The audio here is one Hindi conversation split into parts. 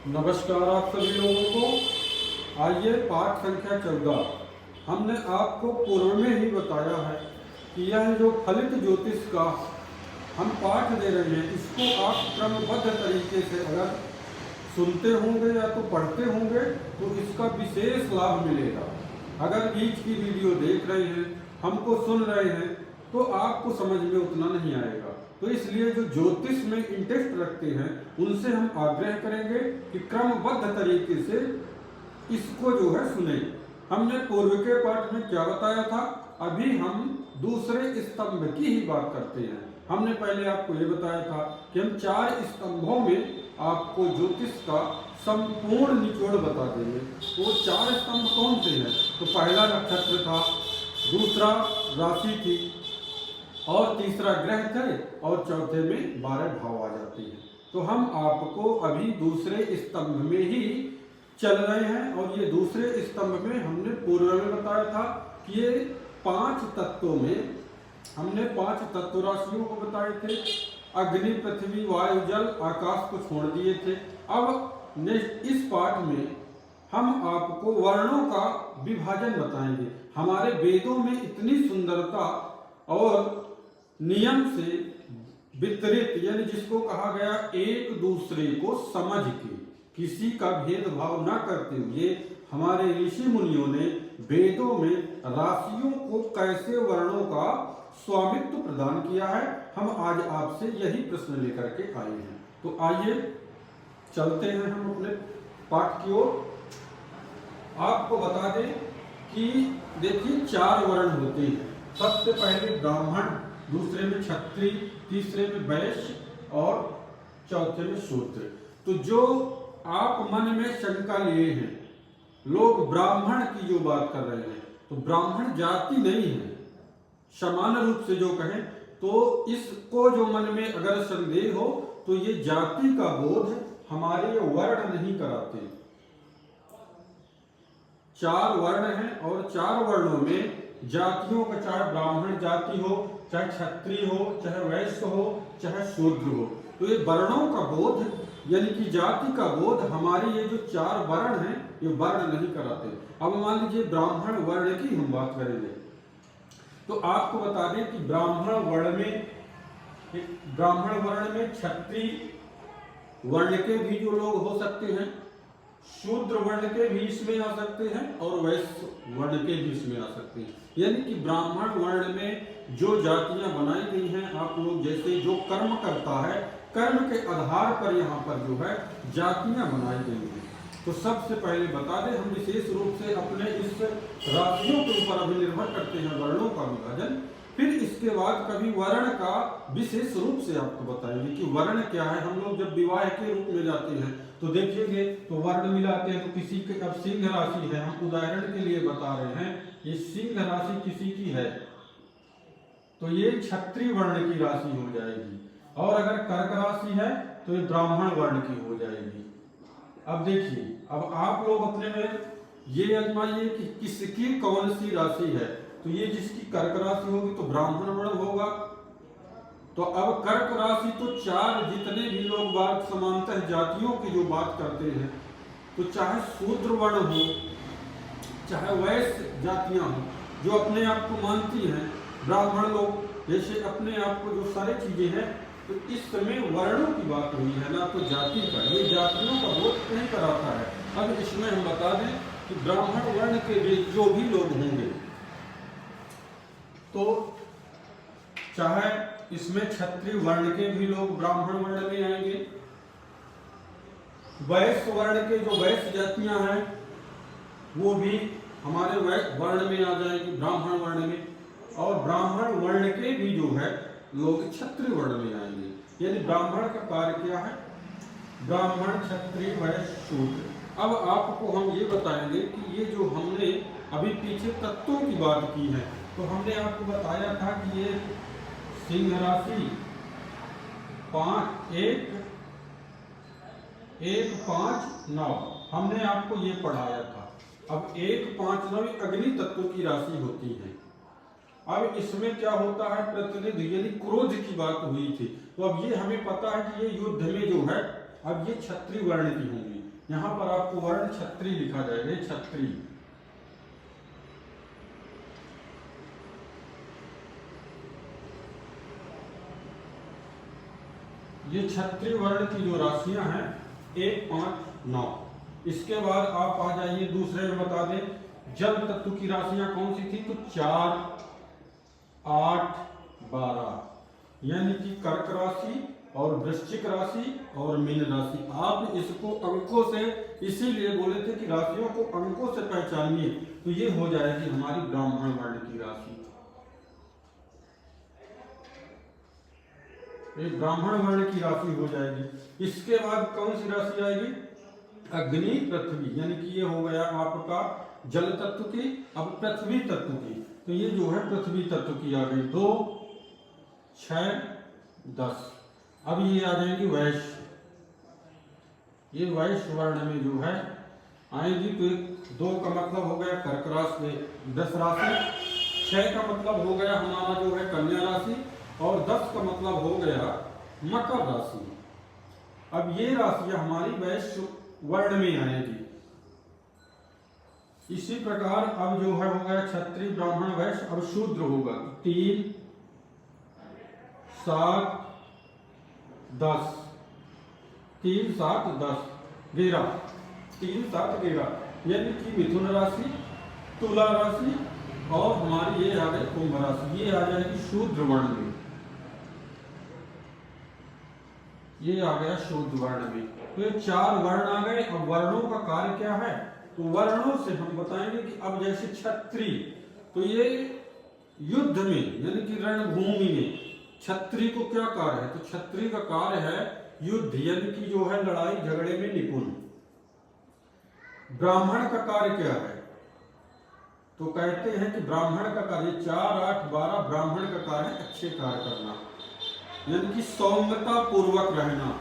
नमस्कार आप सभी लोगों को। आइए पाठ संख्या 14। हमने आपको पूर्व में ही बताया है कि यह जो फलित ज्योतिष का हम पाठ दे रहे हैं, इसको आप क्रमबद्ध तरीके से अगर सुनते होंगे या तो पढ़ते होंगे तो इसका विशेष लाभ मिलेगा। अगर बीच की वीडियो देख रहे हैं, हमको सुन रहे हैं, तो आपको समझ में उतना नहीं आएगा। तो इसलिए जो ज्योतिष में इंटरेस्ट रखते हैं उनसे हम आग्रह करेंगे कि क्रमबद्ध तरीके से इसको जो है सुने। हमने पूर्व के पाठ में क्या बताया था, अभी हम दूसरे स्तंभ की ही बात करते हैं। हमने पहले आपको ये बताया था कि हम 4 स्तंभों में आपको ज्योतिष का संपूर्ण निचोड़ बता देंगे। तो 4 स्तंभ कौन से हैं? तो पहला नक्षत्र था, दूसरा राशि थी, और तीसरा ग्रह थे, और चौथे में 12 भाव आ जाते हैं। तो हम आपको अभी दूसरे स्तंभ में ही चल रहे हैं, और ये दूसरे स्तंभ में हमने पूर्व में बताया था कि ये 5 तत्वों में हमने 5 तत्व राशियों को बताए थे। अग्नि, पृथ्वी, वायु, जल, आकाश को छोड़ दिए थे। अब नेक्स्ट इस पाठ में हम आपको वर्णों का विभाजन बताएंगे। हमारे वेदों में इतनी सुंदरता और नियम से वितरित, यानी जिसको कहा गया एक दूसरे को समझ के किसी का भेदभाव न करते हुए हमारे ऋषि मुनियों ने वेदों में राशियों को कैसे वर्णों का स्वामित्व प्रदान किया है, हम आज आपसे यही प्रश्न लेकर के आए हैं। तो आइए चलते हैं हम अपने पाठ की ओर। आपको बता दें कि देखिए 4 वर्ण होते हैं। सबसे पहले ब्राह्मण, दूसरे में क्षत्रिय, तीसरे में वैश्य और चौथे में शूद्र। तो जो आप मन में शंका लिए हैं, लोग ब्राह्मण की जो बात कर रहे हैं, तो ब्राह्मण जाति नहीं है। समान रूप से जो कहें तो इसको जो मन में अगर संदेह हो तो ये जाति का बोध हमारे वर्ण नहीं कराते। 4 वर्ण हैं और 4 वर्णों में जातियों का, चाहे ब्राह्मण जाति हो, चाहे क्षत्रिय हो, चाहे वैश्य हो, चाहे शूद्र हो, तो ये वर्णों का बोध यानी कि जाति का बोध हमारे ये जो 4 वर्ण हैं ये वर्ण नहीं कराते। अब मान लीजिए ब्राह्मण वर्ण की हम बात करेंगे तो आपको बता दें कि ब्राह्मण वर्ण में क्षत्रिय वर्ण के भी जो लोग हो सकते हैं, शूद्र वर्ण के भी इसमें आ सकते हैं, और वैश्य वर्ण के भी इसमें आ सकते हैं। यानी कि ब्राह्मण वर्ण में जो जातियां बनाई गई हैं, आप लोग जैसे जो कर्म करता है, कर्म के आधार पर यहाँ पर जो है जातियां बनाई गई हैं। तो सबसे पहले बता दें, हम विशेष रूप से अपने इस राशियों के ऊपर अभी निर्भर करते हैं वर्णों का विभाजन। फिर इसके बाद कभी वर्ण का विशेष रूप से आपको बताएंगे कि वर्ण क्या है। हम लोग जब विवाह के रूप में जाते हैं तो देखिएगे तो वर्ण मिलाते हैं। तो किसी के, अब सिंह राशि है, हम उदाहरण के लिए बता रहे हैं, ये सिंह राशि किसी की है तो ये क्षत्रिय वर्ण की राशि हो जाएगी, और अगर कर्क राशि है तो ये ब्राह्मण वर्ण की हो जाएगी। अब देखिए, अब आप लोग अपने में ये आजमाइए कि किसकी कौन सी राशि है। तो ये जिसकी कर्क राशि होगी तो ब्राह्मण वर्ण होगा। तो अब कर्क राशि तो 4 जितने भी लोग बात समानतः जातियों की जो बात करते हैं, तो चाहे शूद्र वर्ण हो, चाहे वैश्य जातियां हो जो अपने आप को मानती हैं, ब्राह्मण लोग जैसे अपने आप को जो सारी चीजें हैं, तो इस समय वर्णों की बात हुई है, ना तो जाति का। ये जातियों का बोध नहीं कराता है। अब इसमें हम बता दें कि ब्राह्मण वर्ण के भी जो भी लोग होंगे, तो चाहे इसमें क्षत्रिय वर्ण के भी लोग ब्राह्मण वर्ण में आएंगे, वैश्य वर्ण के जो वैश्य जातियां हैं वो भी हमारे वर्ण में आ जाएंगी, ब्राह्मण वर्ण में, और ब्राह्मण वर्ण के भी जो है लोग क्षत्रिय वर्ण में आएंगे। यानी ब्राह्मण का कार्य क्या है? ब्राह्मण, क्षत्रिय, वैश्य, शूद्र। अब आपको हम ये बताएंगे कि ये जो हमने अभी पीछे तत्वों की बात की है, तो हमने आपको बताया था कि ये सिंह राशि 1, 5, 9 हमने आपको ये पढ़ाया था। अब 1, 5, 9 अग्नि तत्व की राशि होती है। अब इसमें क्या होता है, प्रतिनिधि यानी क्रोध की बात हुई थी, तो अब ये हमें पता है कि ये युद्ध में जो है अब ये क्षत्रिय वर्ण की होंगी। यहाँ पर आपको वर्ण छत्री लिखा जाएगा, ये छत्री। ये छत्री वर्ण की जो राशियां हैं 1, 5, 9। इसके बाद आप आ जाइए दूसरे में बता दें जल तत्व की राशियां कौन सी थी, तो 4, 8, 12, यानी कि कर्क राशि और वृश्चिक राशि और मीन राशि। आप इसको अंकों से इसीलिए बोले थे कि राशियों को अंकों से पहचानिए, तो ये हो जाएगी हमारी ब्राह्मण वर्ण की राशि। एक ब्राह्मण वर्ण की राशि हो जाएगी। इसके बाद कौन सी राशि आएगी, अग्नि पृथ्वी, यानी कि ये हो गया आपका जल तत्व की। अब पृथ्वी तत्व की, तो ये जो है पृथ्वी तत्व की आ गई 2, 6, 10। अब ये आ जाएंगी वैश्य, ये वैश्य वर्ण में जो है आएगी। तो 2 का मतलब हो गया कर्क राशि, 10 राशि। 6 का मतलब हो गया हमारा जो है कन्या राशि, और 10 का मतलब हो गया मकर राशि। अब ये राशियां हमारी वैश्य वर्ण में आएगी। इसी प्रकार अब जो है हो गया क्षत्रिय, ब्राह्मण, वैश्य। अब शूद्र होगा 3, 7, 10, 3, 7, 10, 11, 3, 7, 11, यानी कि मिथुन राशि, तुला राशि और हमारी ये आ गई कुंभ राशि। ये आ जाएगी शूद्र वर्ण में, ये आ गया शूद्र वर्ण में। तो ये 4 वर्ण आ गए। अब वर्णों का कार्य क्या है, तो वर्णों से हम बताएंगे कि अब जैसे क्षत्रिय, तो ये युद्ध में यानी कि रणभूमि में क्षत्रिय को क्या कार्य है, तो क्षत्रिय का कार्य है युद्ध, यानी कि जो है लड़ाई झगड़े में निपुण। ब्राह्मण का कार्य क्या है, तो कहते हैं कि ब्राह्मण का कार्य 4, 8, 12, ब्राह्मण का कार्य है अच्छे कार्य करना, यानी कि सौम्यता पूर्वक रहना।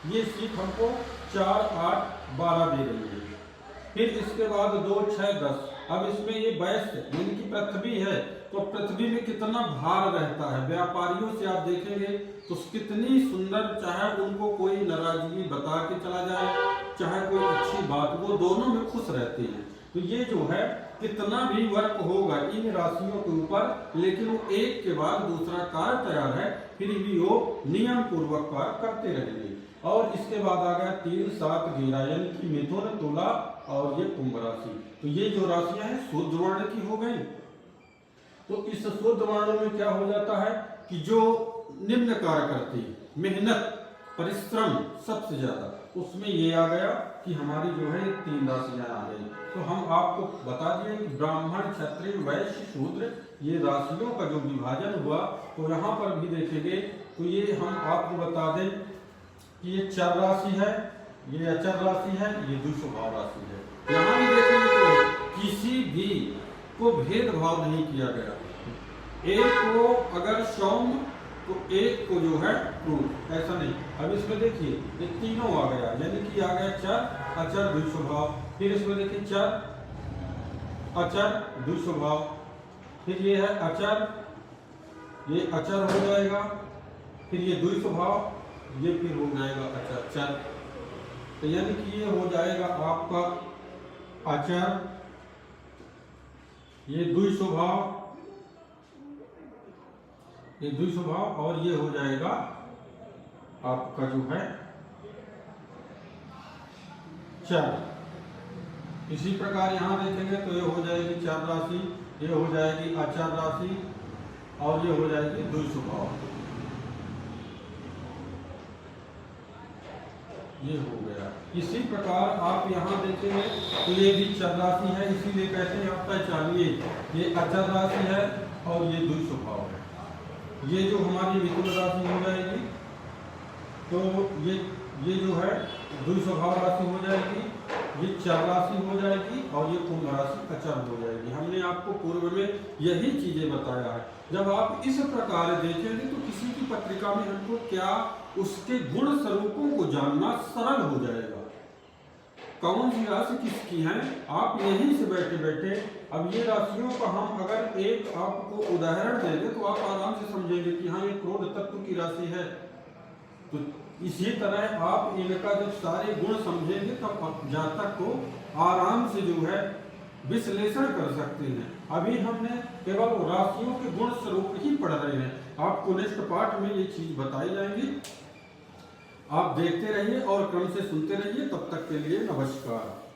ये सीख हमको 4, 8, 12 दे रही है। फिर इसके बाद 2, 6, 10। अब इसमें ये वैश्य यानी कि पृथ्वी है, तो पृथ्वी में कितना भार रहता है। व्यापारियों से आप देखेंगे तो कितनी सुंदर, चाहे उनको कोई नाराजगी बता के चला जाए, चाहे कोई अच्छी बात, वो दोनों में खुश रहते हैं। तो ये जो है कितना भी वर्क होगा इन राशियों के ऊपर, लेकिन वो एक के बाद दूसरा कार्य तैयार है, फिर भी वो नियम पूर्वक कार्य करते रहेंगे। और इसके बाद आ गया 3, 7, 11, यानी कि मिथुन, तुला और ये कुंभ राशि। तो ये जो राशियां हैं शुद्ध वर्ण की हो गई। तो इस शुद्ध वर्ण में क्या हो जाता है कि जो निम्न कार्य करती है, मेहनत, परिश्रम सबसे ज्यादा, उसमें ये आ गया कि हमारी जो है 3 राशियां आ गई। तो हम आपको बता दिए कि ब्राह्मण, क्षत्रिय, वैश्य, शूद्र, ये राशियों का जो विभाजन हुआ। तो यहाँ पर भी देखेंगे तो ये हम आपको बता दें कि ये चर राशि है, ये अचर राशि है, ये द्विस्वभाव राशि है। यहाँ भी देखेंगे तो किसी भी को भेदभाव नहीं किया गया। एक को अगर सौम्य तो एक को जो है क्रूर, ऐसा नहीं। अब इसमें देखिए ये तीनों आ गया, यानी कि आ गया चर, अचर, द्विस्वभाव। फिर इसमें देखिए चर, अचर, द्विस्वभाव। फिर ये है अचर, ये अचर हो जाएगा। फिर ये द्विस्वभाव, ये फिर हो जाएगा अचर, चर। तो यानी कि ये हो जाएगा आपका अचर, ये द्विस्वभाव, ये द्विस्वभाव, और ये हो जाएगा आपका जो है चर। इसी प्रकार यहाँ देखेंगे तो ये हो जाएगी चर राशि, ये हो जाएगी अचर राशि, और ये हो जाएगी द्विस्वभाव। ये हो गया। इसी प्रकार आप यहाँ देखेंगे तो ये भी चर राशि है, इसीलिए कहते हैं आप पहचानिए ये अचर राशि है और ये द्विस्वभाव है। ये जो हमारी मिथुन राशि हो जाएगी, तो ये जो है द्विस्वभाव राशि हो जाएगी, ये चर राशि हो जाएगी, और ये कुंभ राशि अचर हो जाएगी। हमने आपको पूर्व में यही चीजें बताया है। जब आप इस प्रकार देखेंगे तो किसी की पत्रिका में हमको क्या उसके गुण स्वरूपों को जानना सरल हो जाएगा। कौन सी राशि किसकी है, आप यहीं से बैठे बैठे, अब ये राशियों का हम अगर एक आपको उदाहरण देंगे तो आप आराम से समझेंगे कि हाँ ये क्रोध तत्व की राशि है, तो इसी तरह आप इनका जब सारे गुण समझेंगे तब आप जातक को आराम से जो है विश्लेषण कर सकते हैं। अभी हमने केवल राशियों के गुण स्वरूप ही पढ़ रहे हैं, आपको नेक्स्ट पार्ट में ये चीज बताई जाएंगी। आप देखते रहिए और क्रम से सुनते रहिए। तब तक के लिए नमस्कार।